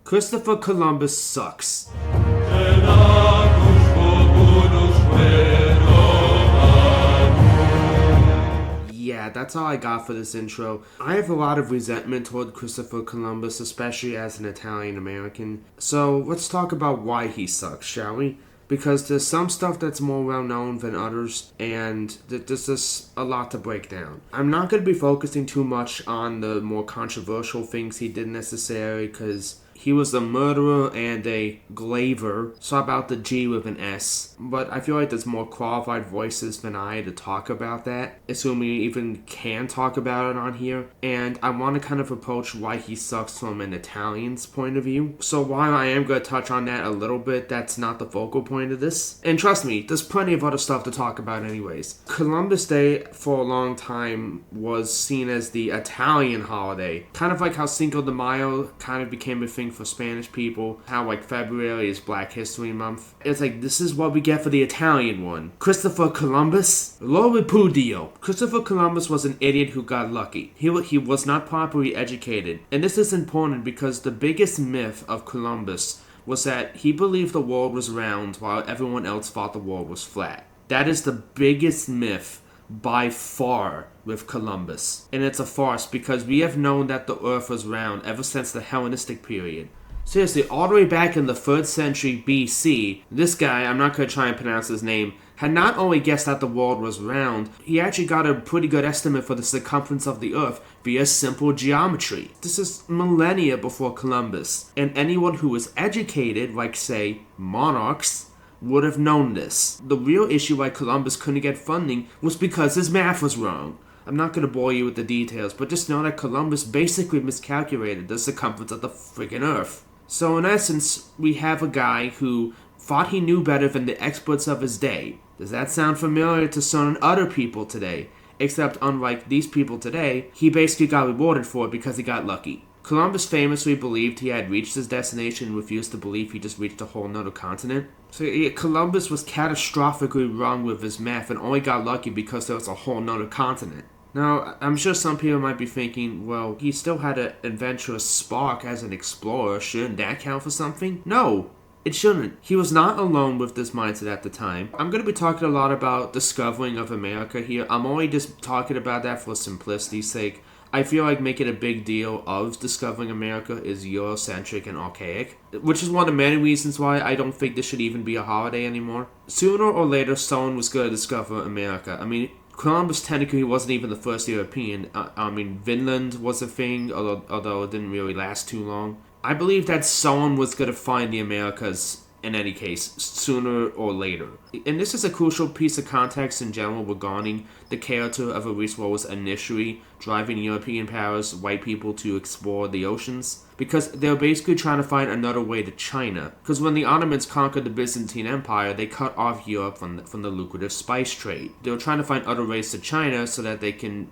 Christopher Columbus sucks. Yeah, that's all I got for this intro. I have a lot of resentment toward Christopher Columbus, especially as an Italian American. So let's talk about why he sucks, shall we? Because there's some stuff that's more well known than others, and there's just a lot to break down. I'm not going to be focusing too much on the more controversial things he did necessarily, because he was a murderer and a glaver, so about the G with an S. But I feel like there's more qualified voices than I to talk about that, assuming we even can talk about it on here. And I want to kind of approach why he sucks from an Italian's point of view. So while I am going to touch on that a little bit, that's not the focal point of this. And trust me, there's plenty of other stuff to talk about anyways. Columbus Day for a long time was seen as the Italian holiday. Kind of like how Cinco de Mayo kind of became a thing for Spanish people, how like February is Black History Month. It's like, this is what we get for the Italian one. Christopher Columbus? Lo repudio. Christopher Columbus was an idiot who got lucky. He was not properly educated. And this is important because the biggest myth of Columbus was that he believed the world was round while everyone else thought the world was flat. That is the biggest myth by far with Columbus. And it's a farce because we have known that the earth was round ever since the Hellenistic period. Seriously, all the way back in the 3rd century BC, this guy, I'm not going to try and pronounce his name, had not only guessed that the world was round, he actually got a pretty good estimate for the circumference of the earth via simple geometry. This is millennia before Columbus, and anyone who was educated, like say, monarchs, would have known this. The real issue why Columbus couldn't get funding was because his math was wrong. I'm not going to bore you with the details, but just know that Columbus basically miscalculated the circumference of the friggin' earth. So in essence, we have a guy who thought he knew better than the experts of his day. Does that sound familiar to certain other people today? Except unlike these people today, he basically got rewarded for it because he got lucky. Columbus famously believed he had reached his destination and refused to believe he just reached a whole nother continent. So yeah, Columbus was catastrophically wrong with his math and only got lucky because there was a whole nother continent. Now, I'm sure some people might be thinking, well, he still had an adventurous spark as an explorer. Shouldn't that count for something? No, it shouldn't. He was not alone with this mindset at the time. I'm going to be talking a lot about discovering of America here. I'm only just talking about that for simplicity's sake. I feel like making a big deal of discovering America is Eurocentric and archaic, which is one of the many reasons why I don't think this should even be a holiday anymore. Sooner or later, someone was going to discover America. I mean, Columbus technically wasn't even the first European. Vinland was a thing, although it didn't really last too long. I believe that someone was going to find the Americas in any case, sooner or later. And this is a crucial piece of context in general regarding the character of Maurice what was initially driving European powers, white people, to explore the oceans. Because they were basically trying to find another way to China. Because when the Ottomans conquered the Byzantine Empire, they cut off Europe from the lucrative spice trade. They were trying to find other ways to China so that they can,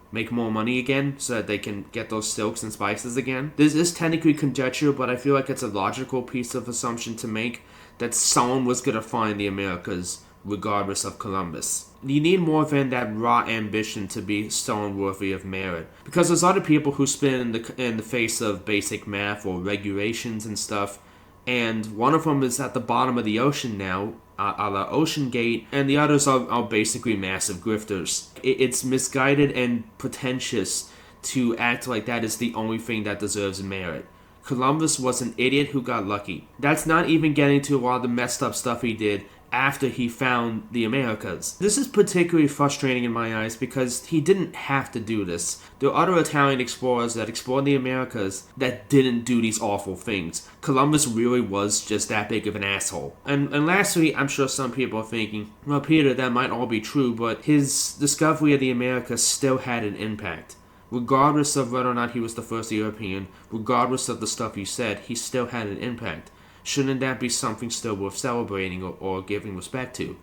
make more money again, so that they can get those silks and spices again. This is technically conjecture, but I feel like it's a logical piece of assumption to make that someone was going to find the Americas regardless of Columbus. You need more than that raw ambition to be stone worthy of merit. Because there's other people who spin in the face of basic math or regulations and stuff, and one of them is at the bottom of the ocean now, a la Ocean Gate, and the others are basically massive grifters. It's misguided and pretentious to act like that is the only thing that deserves merit. Columbus was an idiot who got lucky. That's not even getting to a lot of the messed up stuff he did after he found the Americas. This is particularly frustrating in my eyes because he didn't have to do this. There are other Italian explorers that explored the Americas that didn't do these awful things. Columbus really was just that big of an asshole. And lastly, I'm sure some people are thinking, well, Peter, that might all be true, but his discovery of the Americas still had an impact. Regardless of whether or not he was the first European, regardless of the stuff he said, he still had an impact. Shouldn't that be something still worth celebrating or giving respect to?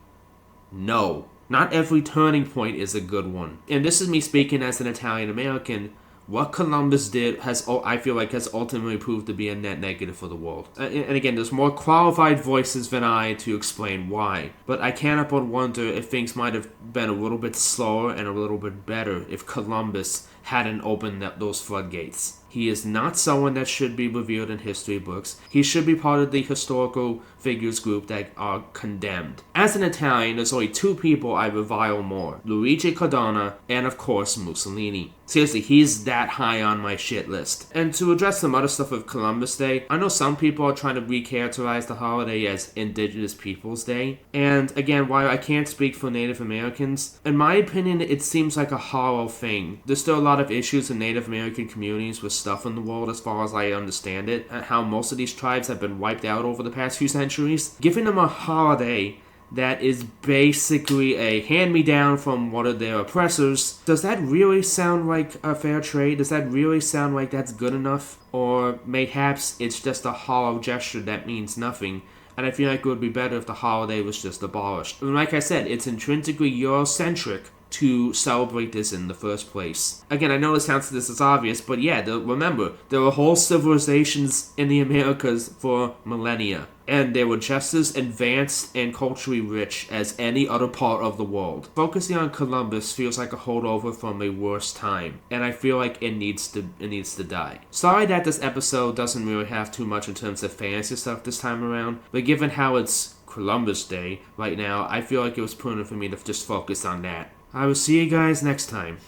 No. Not every turning point is a good one. And this is me speaking as an Italian American. What Columbus did I feel like has ultimately proved to be a net negative for the world. And again, there's more qualified voices than I to explain why. But I can't help but wonder if things might have been a little bit slower and a little bit better if Columbus hadn't opened up those floodgates. He is not someone that should be revered in history books. He should be part of the historical figures group that are condemned. As an Italian, there's only two people I revile more: Luigi Cardona and, of course, Mussolini. Seriously, he's that high on my shit list. And to address some other stuff of Columbus Day, I know some people are trying to recharacterize the holiday as Indigenous Peoples Day. And again, while I can't speak for Native Americans, in my opinion, it seems like a hollow thing. There's still a lot of issues in Native American communities with stuff in the world as far as I understand it, and how most of these tribes have been wiped out over the past few centuries. Giving them a holiday that is basically a hand-me-down from one of their oppressors, does that really sound like a fair trade? Does that really sound like that's good enough? Or mayhaps it's just a hollow gesture that means nothing, and I feel like it would be better if the holiday was just abolished. And like I said, it's intrinsically Eurocentric to celebrate this in the first place. Again, I know this is obvious, but yeah, remember, there were whole civilizations in the Americas for millennia, and they were just as advanced and culturally rich as any other part of the world. Focusing on Columbus feels like a holdover from a worse time, and I feel like it needs to die. Sorry that this episode doesn't really have too much in terms of fantasy stuff this time around, but given how it's Columbus Day right now, I feel like it was prudent for me to just focus on that. I will see you guys next time.